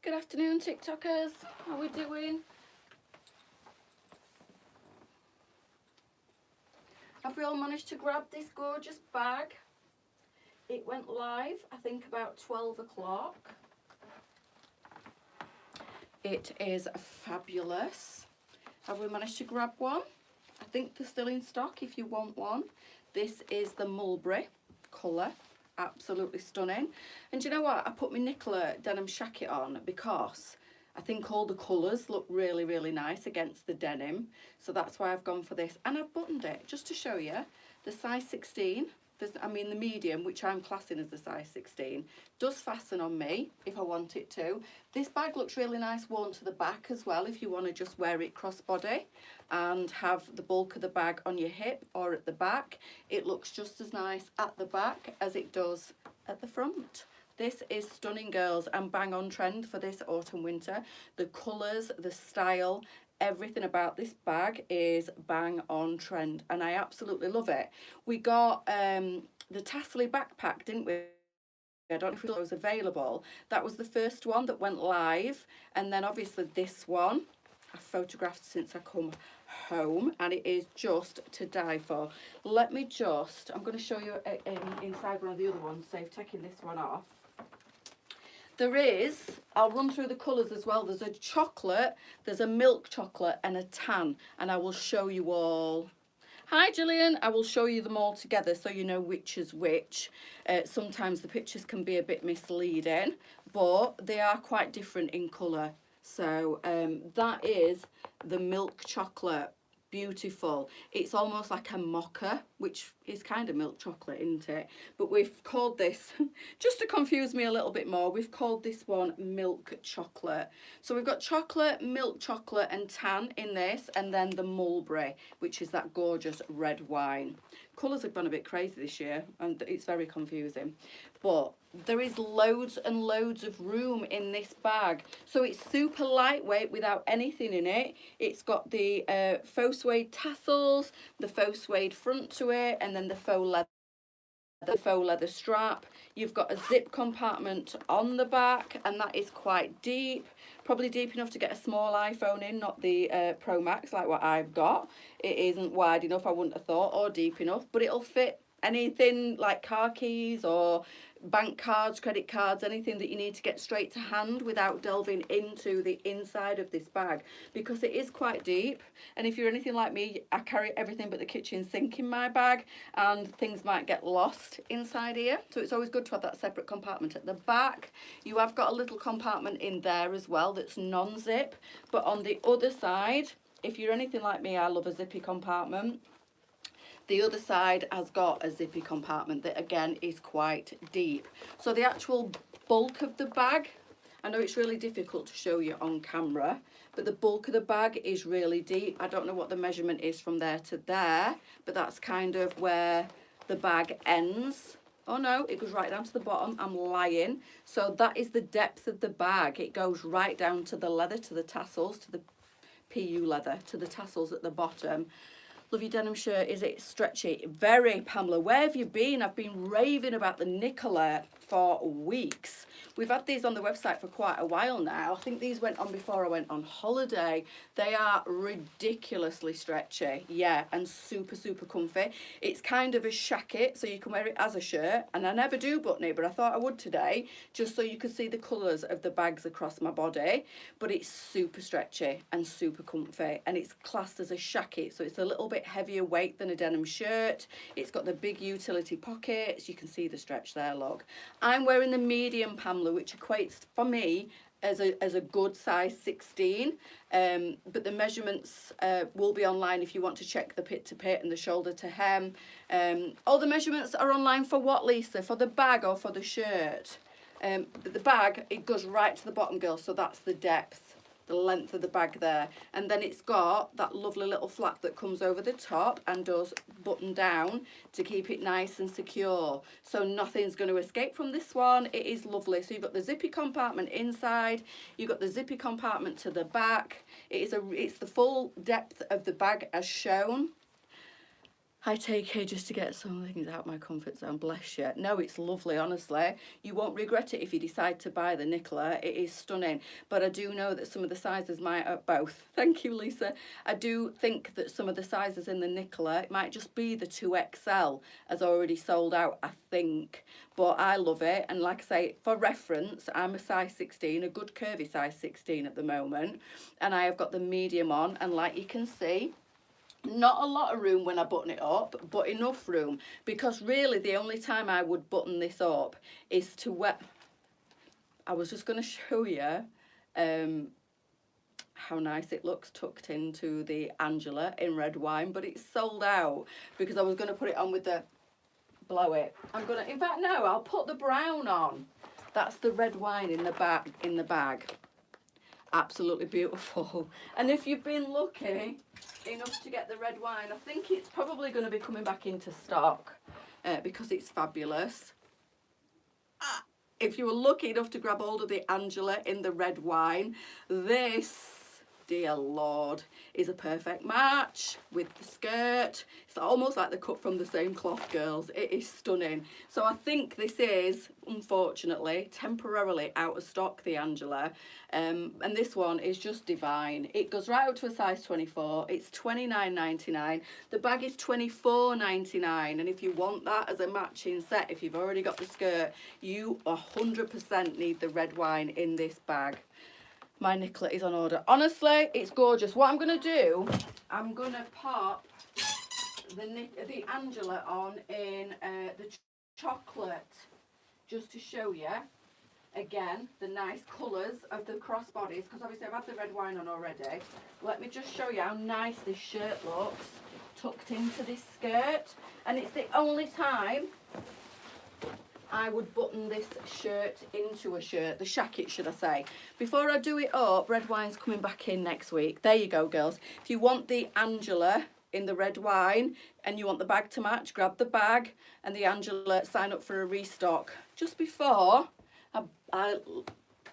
Good afternoon, TikTokers. How are we doing? Have we all managed to grab this gorgeous bag? It went live, I think, about 12 o'clock. It is fabulous. Have we managed to grab one? I think they're still in stock if you want one. This is the mulberry colour. Absolutely stunning. And do you know what? I put my Nicola denim shacket on because I think all the colours look really, really nice against the denim. So that's why I've gone for this. And I've buttoned it just to show you. The size 16, the medium, which I'm classing as the size 16, does fasten on me if I want it to. This bag looks really nice worn to the back as well if you want to just wear it crossbody and have the bulk of the bag on your hip or at the back. It looks just as nice at the back as it does at the front. This is stunning, girls, and bang on trend for this autumn winter. The colours, the style, everything about this bag is bang on trend and I absolutely love it. We got the tassely backpack, didn't we? I don't know if it was available. That was the first one that went live, and then obviously this one I've photographed since I come home and it is just to die for. Let me just, I'm going to show you inside one of the other ones, so I've taken this one off. There is, I'll run through the colours as well. There's a chocolate, there's a milk chocolate and a tan, and I will show you all. Hi Gillian, I will show you them all together so you know which is which. Sometimes the pictures can be a bit misleading, but they are quite different in colour. So that is the milk chocolate. Beautiful. It's almost like a mocha, which is kind of milk chocolate, isn't it? But we've called this, just to confuse me a little bit more, we've called this one milk chocolate. So we've got chocolate, milk chocolate and tan in this, and then the mulberry, which is that gorgeous red wine. Colours have gone a bit crazy this year and it's very confusing. But there is loads and loads of room in this bag. So it's super lightweight without anything in it. It's got the faux suede tassels, the faux suede front to it, and then the faux leather strap. You've got a zip compartment on the back, and that is quite deep. Probably deep enough to get a small iPhone in, not the Pro Max like what I've got. It isn't wide enough, I wouldn't have thought, or deep enough, but it'll fit anything like car keys or bank cards, credit cards, anything that you need to get straight to hand without delving into the inside of this bag, because it is quite deep. And if you're anything like me, I carry everything but the kitchen sink in my bag and things might get lost inside here, so it's always good to have that separate compartment. At the back you have got a little compartment in there as well that's non-zip, but on the other side, if you're anything like me, I love a zippy compartment. The other side has got a zippy compartment that again is quite deep. So the actual bulk of the bag, I know it's really difficult to show you on camera, but the bulk of the bag is really deep. I don't know what the measurement is from there to there, but that's kind of where the bag ends. Oh no, it goes right down to the bottom. I'm lying. So that is the depth of the bag. It goes right down to the leather, to the tassels, to the PU leather, to the tassels at the bottom. Love your denim shirt. Is it stretchy? Very, Pamela. Where have you been? I've been raving about the Nicola for weeks. We've had these on the website for quite a while now. I think these went on before I went on holiday. They are ridiculously stretchy, yeah, and super, super comfy. It's kind of a shacket, so you can wear it as a shirt, and I never do button it, but I thought I would today, just so you could see the colours of the bags across my body. But it's super stretchy and super comfy, and it's classed as a shacket, so it's a little bit heavier weight than a denim shirt. It's got the big utility pockets. You can see the stretch there, look. I'm wearing the medium, Pamela, which equates for me as a good size 16, but the measurements will be online if you want to check the pit to pit and the shoulder to hem. All the measurements are online for what, Lisa? For the bag or for the shirt? The bag, it goes right to the bottom, girl, so that's the depth, the length of the bag there. And then it's got that lovely little flap that comes over the top and does button down to keep it nice and secure, so nothing's going to escape from this one. It is lovely. So you've got the zippy compartment inside, you've got the zippy compartment to the back. It's the full depth of the bag as shown. I take ages to get some things out of my comfort zone, bless you. No, it's lovely, honestly. You won't regret it if you decide to buy the Nicola. It is stunning. But I do know that some of the sizes might, both. Thank you, Lisa. I do think that some of the sizes in the Nicola, it might just be the 2XL has already sold out, I think. But I love it. And like I say, for reference, I'm a size 16, a good curvy size 16 at the moment. And I have got the medium on. And like you can see, not a lot of room when I button it up, but enough room, because really the only time I would button this up is to wear. I was just going to show you how nice it looks tucked into the Angela in red wine, but it's sold out because I was going to put it on with the blow it. I'm going to, in fact, no, I'll put the brown on. That's the red wine in the bag. Absolutely beautiful. And if you've been lucky enough to get the red wine, I think it's probably going to be coming back into stock because it's fabulous. If you were lucky enough to grab hold of the Angela in the red wine, this, dear Lord, is a perfect match with the skirt. It's almost like they're cut from the same cloth, girls. It is stunning. So I think this is, unfortunately, temporarily out of stock, the Angela. And this one is just divine. It goes right up to a size 24. It's $29.99. The bag is $24.99. And if you want that as a matching set, if you've already got the skirt, you 100% need the red wine in this bag. My Nicola is on order. Honestly, it's gorgeous. What I'm going to do, I'm going to pop the Angela on in the chocolate, just to show you, again, the nice colours of the crossbodies, because obviously I've had the red wine on already. Let me just show you how nice this shirt looks, tucked into this skirt. And it's the only time I would button this shirt into a shirt, the shacket should I say. Before I do it up, red wine's coming back in next week. There you go, girls. If you want the Angela in the red wine and you want the bag to match, grab the bag and the Angela, sign up for a restock. Just before I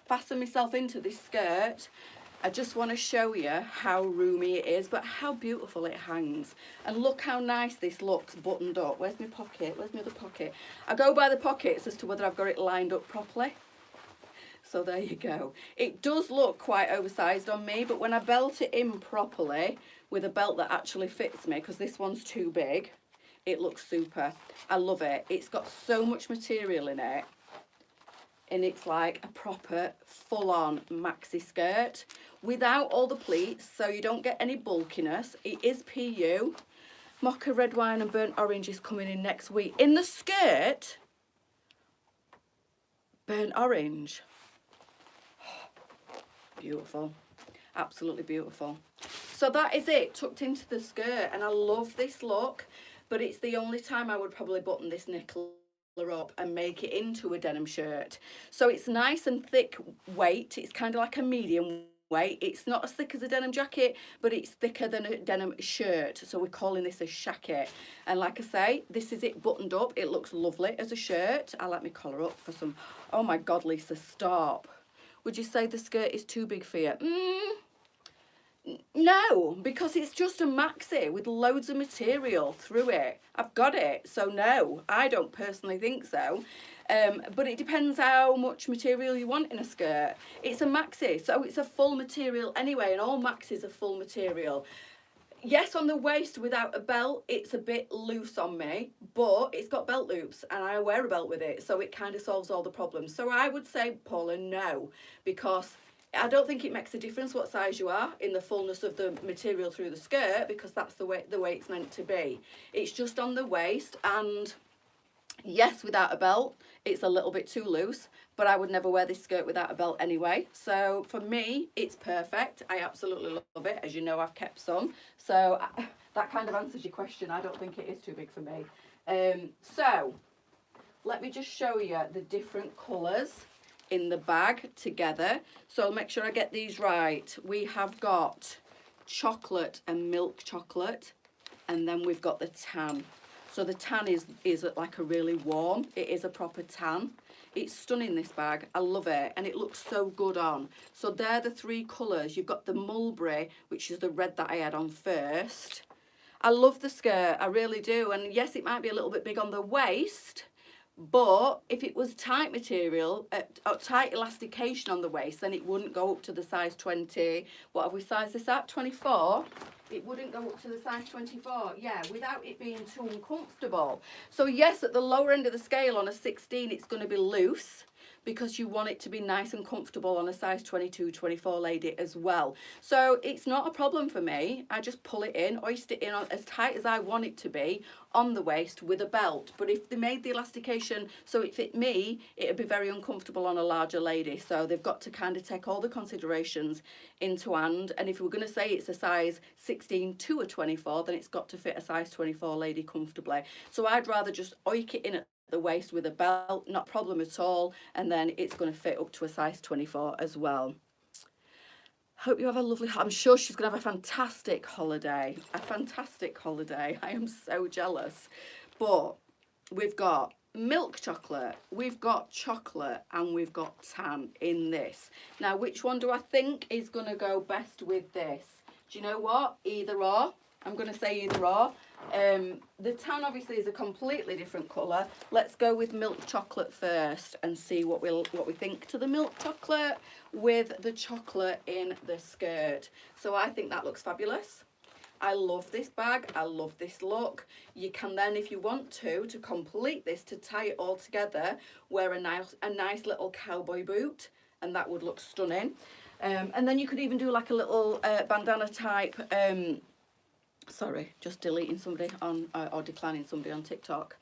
fasten myself into this skirt, I just want to show you how roomy it is, but how beautiful it hangs. And look how nice this looks buttoned up. Where's my pocket? Where's my other pocket? I go by the pockets as to whether I've got it lined up properly. So there you go. It does look quite oversized on me, but when I belt it in properly with a belt that actually fits me, because this one's too big, it looks super. I love it. It's got so much material in it. And it's like a proper full-on maxi skirt without all the pleats, so you don't get any bulkiness. It is PU. Mocha red wine and burnt orange is coming in next week. In the skirt, burnt orange. Beautiful. Absolutely beautiful. So that is it, tucked into the skirt, and I love this look, but it's the only time I would probably button this Nicola up and make it into a denim shirt. So it's nice and thick weight. It's kind of like a medium weight. It's not as thick as a denim jacket, but it's thicker than a denim shirt, so we're calling this a shacket. And like I say, this is it buttoned up. It looks lovely as a shirt. I like my collar up for some. Oh my god, Lisa, stop. Would you say the skirt is too big for you? No, because it's just a maxi with loads of material through it. I've got it, so no, I don't personally think so. But it depends how much material you want in a skirt. It's a maxi, so it's a full material anyway, and all maxis are full material. Yes, on the waist without a belt, it's a bit loose on me, but it's got belt loops and I wear a belt with it, so it kind of solves all the problems. So I would say, Paula, no, because I don't think it makes a difference what size you are in the fullness of the material through the skirt, because that's the way it's meant to be. It's just on the waist, and yes, without a belt, it's a little bit too loose, but I would never wear this skirt without a belt anyway. So for me, it's perfect. I absolutely love it. As you know, I've kept some. So that kind of answers your question. I don't think it is too big for me. So let me just show you the different colours in the bag together. So I'll make sure I get these right. We have got chocolate and milk chocolate, and then we've got the tan. So the tan is like a really warm, it is a proper tan. It's stunning, this bag. I love it, and it looks so good on. So they're the three colours. You've got the mulberry, which is the red that I had on first. I love the skirt, I really do. And yes, it might be a little bit big on the waist, but if it was tight material, tight elastication on the waist, then it wouldn't go up to the size 20. What have we sized this at? 24? It wouldn't go up to the size 24, yeah, without it being too uncomfortable. So yes, at the lower end of the scale on a 16, it's going to be loose, because you want it to be nice and comfortable on a size 22, 24 lady as well. So it's not a problem for me. I just pull it in, hoist it in as tight as I want it to be on the waist with a belt. But if they made the elastication so it fit me, it would be very uncomfortable on a larger lady. So they've got to kind of take all the considerations into hand. And if we're going to say it's a size 16 to a 24, then it's got to fit a size 24 lady comfortably. So I'd rather just oik it in at the waist with a belt, not a problem at all, and then it's going to fit up to a size 24 as well. Hope you have a lovely, I'm sure she's going to have a fantastic holiday. I am so jealous. But we've got milk chocolate, we've got chocolate, and we've got tan in this. Now, which one do I think is going to go best with this? Do you know what? Either or. I'm going to say either or. The tan obviously is a completely different colour. Let's go with milk chocolate first and see what we think to the milk chocolate with the chocolate in the skirt. So I think that looks fabulous. I love this bag. I love this look. You can then, if you want to complete this, to tie it all together, wear a nice little cowboy boot, and that would look stunning. And then you could even do like a little bandana type. Sorry, just deleting somebody on or declining somebody on TikTok.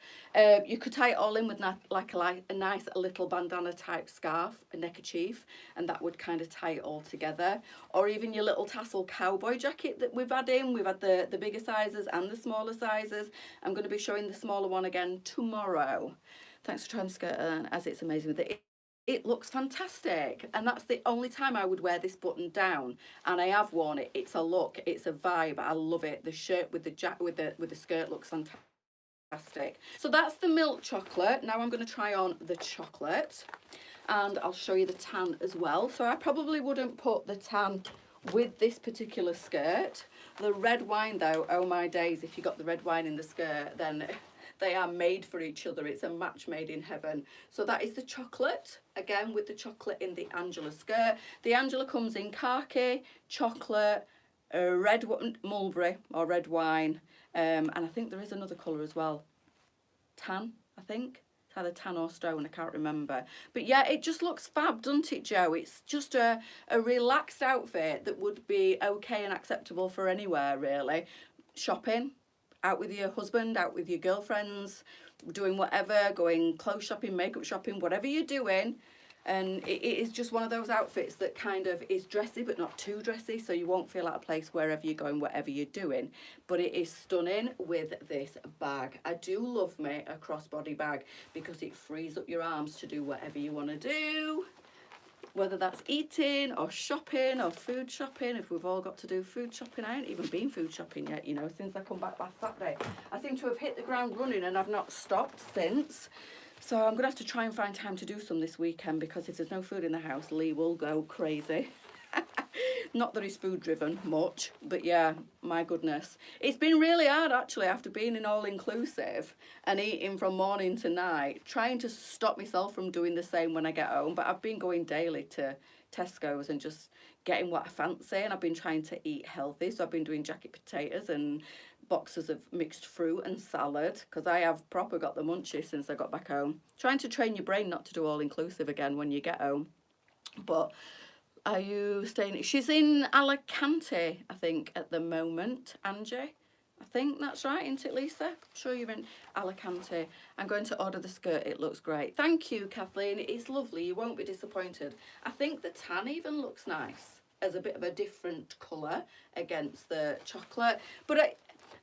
You could tie it all in with like a nice little bandana type scarf, a neckerchief, and that would kind of tie it all together. Or even your little tassel cowboy jacket that we've had in. We've had the bigger sizes and the smaller sizes. I'm going to be showing the smaller one again tomorrow. Thanks for trying the skirt on, as it's amazing with it. It looks fantastic, and that's the only time I would wear this button down, and I have worn it. It's a look, it's a vibe. I love it. The shirt with the with the skirt looks fantastic. So that's the milk chocolate. Now I'm going to try on the chocolate, and I'll show you the tan as well. So I probably wouldn't put the tan with this particular skirt. The red wine though, oh my days, if you got the red wine in the skirt, then they are made for each other. It's a match made in heaven. So that is the chocolate, again with the chocolate in the Angela skirt. The Angela comes in khaki, chocolate, red mulberry or red wine, and I think there is another colour as well. Tan, I think. It's either tan or stone, I can't remember. But yeah, it just looks fab, doesn't it, Joe? It's just a relaxed outfit that would be okay and acceptable for anywhere, really. Shopping, out with your husband, out with your girlfriends, doing whatever, going clothes shopping, makeup shopping, whatever you're doing. And it is just one of those outfits that kind of is dressy but not too dressy, so you won't feel out of place wherever you're going, whatever you're doing. But it is stunning with this bag. I do love me a crossbody bag because it frees up your arms to do whatever you want to do. Whether that's eating or shopping or food shopping. If we've all got to do food shopping, I ain't even been food shopping yet, you know, since I come back last Saturday. I seem to have hit the ground running and I've not stopped since. So I'm going to have to try and find time to do some this weekend, because if there's no food in the house, Lee will go crazy. Not that he's food driven much, but yeah, my goodness. It's been really hard actually after being in all-inclusive and eating from morning to night, trying to stop myself from doing the same when I get home. But I've been going daily to Tesco's and just getting what I fancy, and I've been trying to eat healthy. So I've been doing jacket potatoes and boxes of mixed fruit and salad, because I have proper got the munchies since I got back home. Trying to train your brain not to do all-inclusive again when you get home. But are you staying? She's in Alicante, I think, at the moment, Angie. I think that's right, isn't it, Lisa? I'm sure you're in Alicante. I'm going to order the skirt. It looks great. Thank you, Kathleen. It's lovely. You won't be disappointed. I think the tan even looks nice as a bit of a different colour against the chocolate. But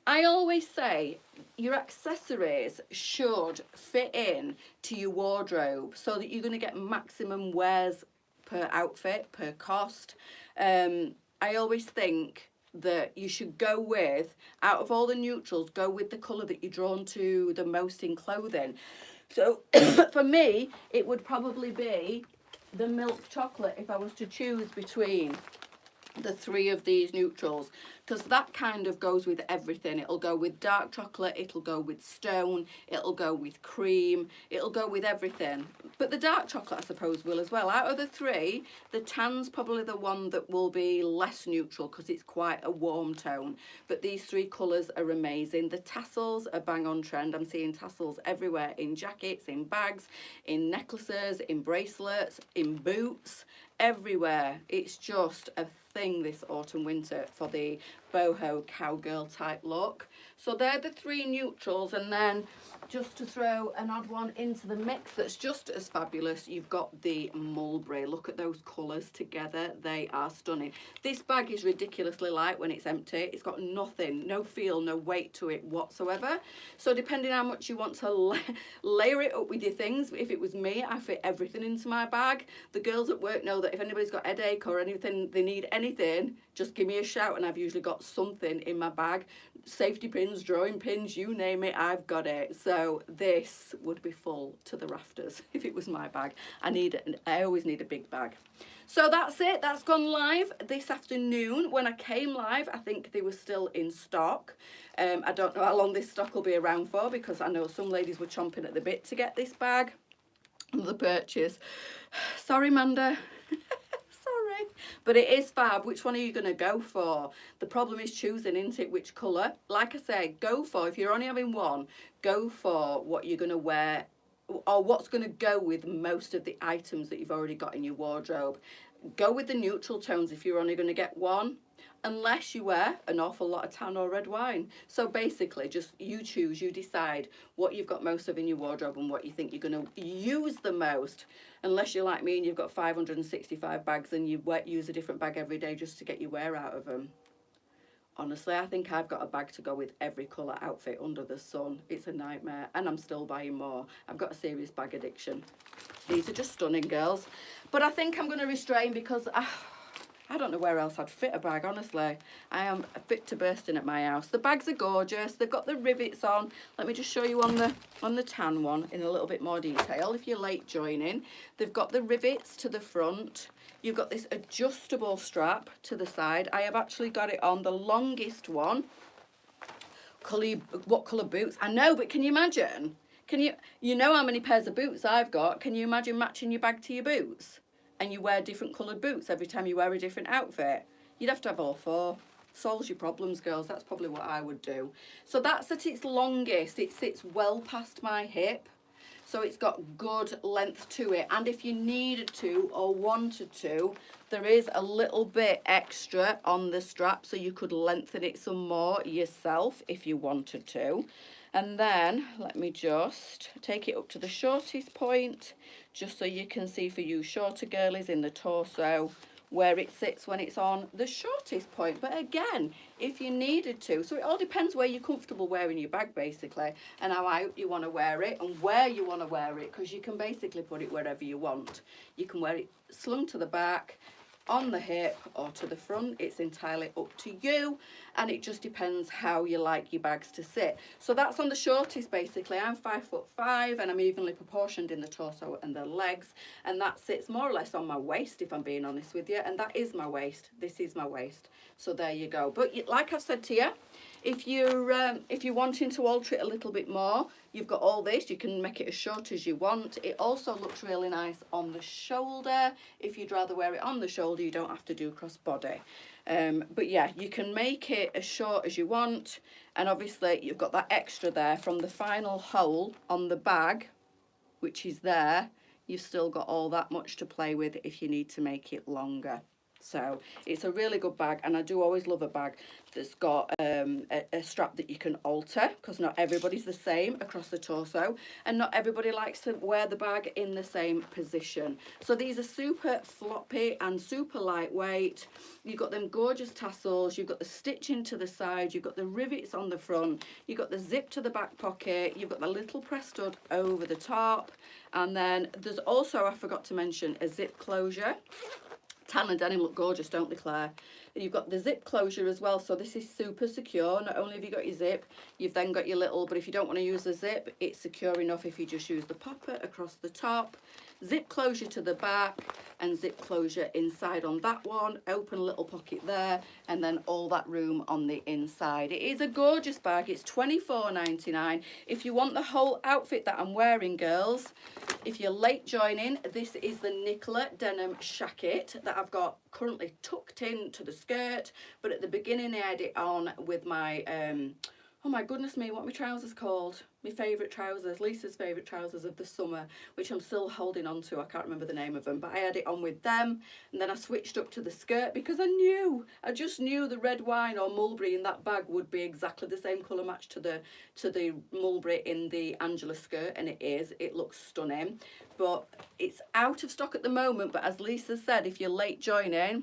I always say your accessories should fit in to your wardrobe so that you're going to get maximum wears per outfit, per cost. I always think that you should go with, out of all the neutrals, go with the colour that you're drawn to the most in clothing. So for me, it would probably be the milk chocolate if I was to choose between the 3 of these neutrals, because that kind of goes with everything. It'll go with dark chocolate, it'll go with stone, it'll go with cream, it'll go with everything. But the dark chocolate, I suppose, will as well. Out of the 3, the tan's probably the one that will be less neutral because it's quite a warm tone. But these 3 colours are amazing. The tassels are bang on trend. I'm seeing tassels everywhere, in jackets, in bags, in necklaces, in bracelets, in boots, everywhere. It's just a thing this autumn winter for the boho cowgirl type look. So they're the 3 neutrals, and then just to throw an odd one into the mix that's just as fabulous, you've got the mulberry. Look at those colours together, they are stunning. This bag is ridiculously light when it's empty. It's got nothing, no feel, no weight to it whatsoever. So depending how much you want to layer it up with your things, if it was me, I fit everything into my bag. The girls at work know that if anybody's got a headache or anything, they need anything, just give me a shout, and I've usually got something in my bag. Safety pins, drawing pins, you name it, I've got it. So this would be full to the rafters if it was my bag. I always need a big bag. So that's it, that's gone live this afternoon. When I came live, I think they were still in stock. I don't know how long this stock will be around for, because I know some ladies were chomping at the bit to get this bag. Another purchase. Sorry, Manda. Sorry. But it is fab. Which one are you going to go for? The problem is choosing, isn't it, which colour? Like I say, go for, if you're only having one, go for what you're going to wear, or what's going to go with most of the items that you've already got in your wardrobe. Go with the neutral tones if you're only going to get one, unless you wear an awful lot of tan or red wine. So basically, just you choose, you decide what you've got most of in your wardrobe and what you think you're going to use the most. Unless you're like me and you've got 565 bags and you use a different bag every day just to get your wear out of them. Honestly, I think I've got a bag to go with every colour outfit under the sun. It's a nightmare, and I'm still buying more. I've got a serious bag addiction. These are just stunning, girls. But I think I'm going to restrain, because I don't know where else I'd fit a bag, honestly. I am fit to bursting at my house. The bags are gorgeous. They've got the rivets on. Let me just show you on the tan one in a little bit more detail if you're late joining. They've got the rivets to the front. You've got this adjustable strap to the side. I have actually got it on the longest one. What colour boots? I know, but can you imagine? You know how many pairs of boots I've got. Can you imagine matching your bag to your boots? And you wear different coloured boots every time you wear a different outfit? You'd have to have all 4. Solves your problems, girls. That's probably what I would do. So that's at its longest. It sits well past my hip. So it's got good length to it. And if you needed to or wanted to, there is a little bit extra on the strap, so you could lengthen it some more yourself if you wanted to. And then let me just take it up to the shortest point, just so you can see, for you shorter girlies, in the torso where it sits when it's on the shortest point. But again, if you needed to, so it all depends where you're comfortable wearing your bag, basically, and how out you want to wear it and where you want to wear it, because you can basically put it wherever you want. You can wear it slung to the back, on the hip, or to the front. It's entirely up to you, and it just depends how you like your bags to sit. So that's on the shortest, basically. I'm 5'5", and I'm evenly proportioned in the torso and the legs, and that sits more or less on my waist, if I'm being honest with you. And that is my waist. This is my waist. So there you go. But like I've said to you, if you're wanting to alter it a little bit more, you've got all this. You can make it as short as you want. It also looks really nice on the shoulder. If you'd rather wear it on the shoulder, you don't have to do crossbody. But yeah, you can make it as short as you want. And obviously you've got that extra there from the final hole on the bag, which is there. You've still got all that much to play with if you need to make it longer. So it's a really good bag, and I do always love a bag that's got a strap that you can alter, because not everybody's the same across the torso, and not everybody likes to wear the bag in the same position. So these are super floppy and super lightweight. You've got them gorgeous tassels, you've got the stitching to the side, you've got the rivets on the front, you've got the zip to the back pocket, you've got the little press stud over the top, and then there's also, I forgot to mention, a zip closure. Tan and denim look gorgeous, don't they, Claire? You've got the zip closure as well, so this is super secure. Not only have you got your zip, you've then got your little, but if you don't want to use the zip, it's secure enough if you just use the popper across the top. zip closure to the back and zip closure inside on that one, open little pocket there, and then all that room on the inside. It is a gorgeous bag. It's $24.99. If you want the whole outfit that I'm wearing, girls, if you're late joining, this is the Nicola denim shacket that I've got currently tucked into the skirt, but at the beginning I had it on with my oh my goodness me, what are my trousers called? My favourite trousers, Lisa's favourite trousers of the summer, which I'm still holding on to. I can't remember the name of them, but I had it on with them, and then I switched up to the skirt because I just knew the red wine or mulberry in that bag would be exactly the same colour match to the mulberry in the Angela skirt, and it looks stunning. But it's out of stock at the moment, but as Lisa said, if you're late joining,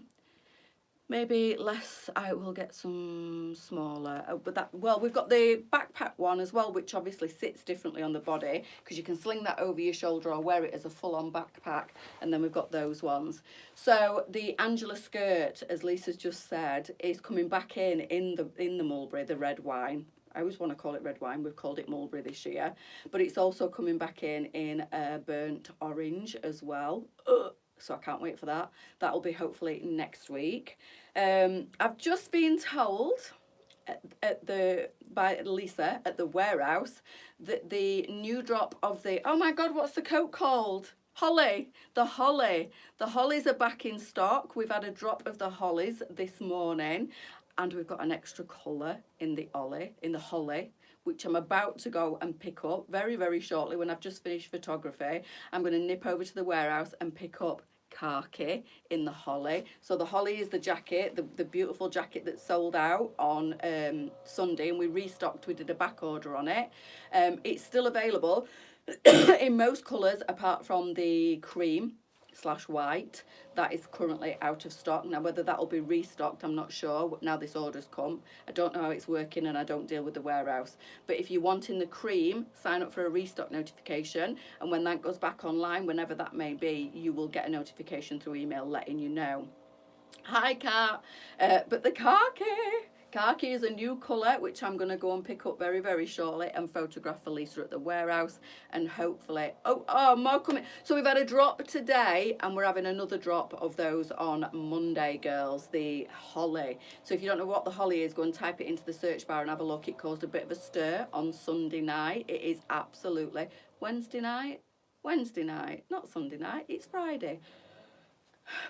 maybe less, I will get some smaller. But that, well, we've got the backpack one as well, which obviously sits differently on the body because you can sling that over your shoulder or wear it as a full-on backpack. And then we've got those ones. So the Angela skirt, as Lisa's just said, is coming back in the mulberry, the red wine. I always want to call it red wine. We've called it mulberry this year. But it's also coming back in burnt orange as well. So I can't wait for that. That'll be hopefully next week. I've just been told by Lisa at the warehouse that the new drop of the, oh my God, what's the coat called? Holly. The holly. The hollies are back in stock. We've had a drop of the hollies this morning, and we've got an extra colour in the holly, which I'm about to go and pick up very, very shortly when I've just finished photography. I'm going to nip over to the warehouse and pick up khaki in the holly. So the holly is the jacket, the beautiful jacket that sold out on Sunday, and we restocked. We did a back order on it. It's still available in most colours apart from the cream / white. That is currently out of stock. Now whether that will be restocked, I'm not sure now this order's come. I don't know how it's working, and I don't deal with the warehouse. But if you're wanting the cream, sign up for a restock notification, and when that goes back online, whenever that may be, you will get a notification through email letting you know. Hi Kat. But the khaki is a new colour, which I'm going to go and pick up very, very shortly and photograph for Lisa at the warehouse, and hopefully, oh, more coming. So we've had a drop today, and we're having another drop of those on Monday, girls, the holly. So if you don't know what the holly is, go and type it into the search bar and have a look. It caused a bit of a stir on Sunday night. It is absolutely Wednesday night, not Sunday night, it's Friday.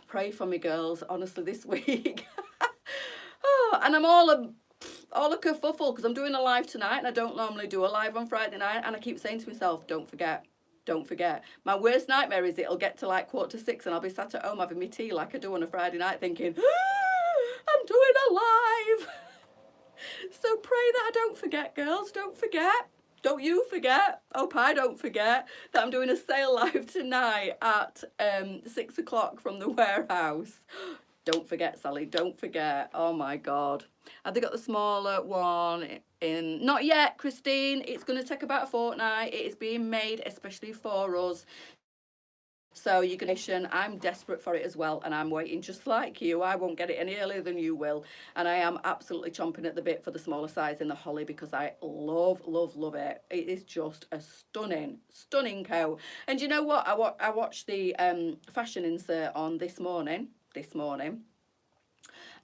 Pray for me, girls, honestly, this week. Oh, and I'm all a kerfuffle because I'm doing a live tonight, and I don't normally do a live on Friday night, and I keep saying to myself, don't forget. My worst nightmare is it'll get to like 5:45 and I'll be sat at home having my tea like I do on a Friday night thinking, I'm doing a live. So pray that I don't forget, girls, don't forget. Don't you forget, hope I don't forget, that I'm doing a sale live tonight at 6 o'clock from the warehouse. Don't forget, Sally, don't forget. Oh my God. Have they got the smaller one in? Not yet, Christine. It's going to take about a fortnight. It is being made especially for us. So you can, I'm desperate for it as well, and I'm waiting just like you. I won't get it any earlier than you will, and I am absolutely chomping at the bit for the smaller size in the holly because I love it. It is just a stunning coat. And you know what? I watched the fashion insert on this morning,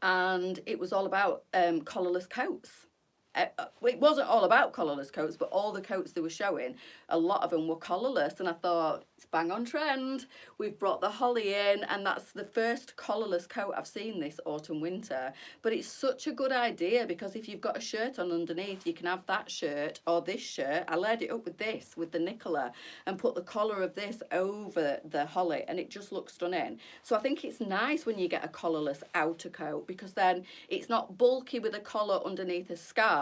and it was all about collarless coats. It wasn't all about collarless coats, but all the coats they were showing, a lot of them were collarless, and I thought, it's bang on trend. We've brought the holly in, and that's the first collarless coat I've seen this autumn winter. But it's such a good idea because if you've got a shirt on underneath, you can have that shirt or this shirt. I layered it up with the Nicola, and put the collar of this over the holly, and it just looks stunning. So I think it's nice when you get a collarless outer coat because then it's not bulky with a collar underneath a scarf.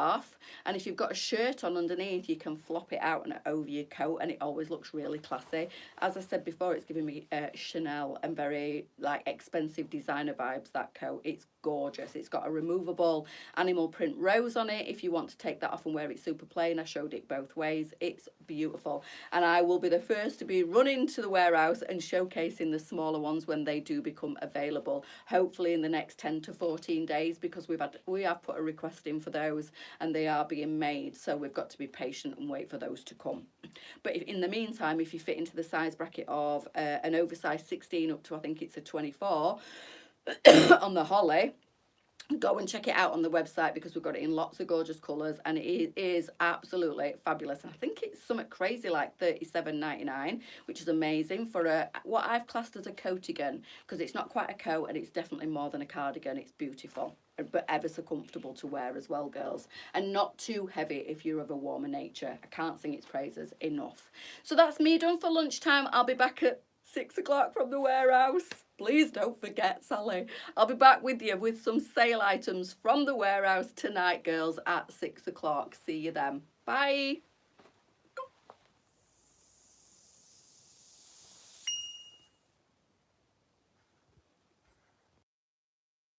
And if you've got a shirt on underneath, you can flop it out and over your coat, and it always looks really classy. As I said before, it's giving me Chanel and very like expensive designer vibes, that coat. It's gorgeous. It's got a removable animal print rose on it if you want to take that off and wear it super plain. I showed it both ways. It's beautiful, and I will be the first to be running to the warehouse and showcasing the smaller ones when they do become available, hopefully in the next 10 to 14 days, because we have put a request in for those and they are being made, so we've got to be patient and wait for those to come. But if, in the meantime, if you fit into the size bracket of an oversized 16 up to, I think it's a 24 on the Holly, go and check it out on the website, because we've got it in lots of gorgeous colours and it is absolutely fabulous. I think it's something crazy like $37.99, which is amazing for a what I've classed as a coatigan, because it's not quite a coat and it's definitely more than a cardigan. It's beautiful, but ever so comfortable to wear as well, girls, and not too heavy if you're of a warmer nature. I can't sing its praises enough. So that's me done for lunchtime. I'll be back at 6 o'clock from the warehouse. Please don't forget, Sally. I'll be back with you with some sale items from the warehouse tonight, girls, at 6 o'clock. See you then. Bye.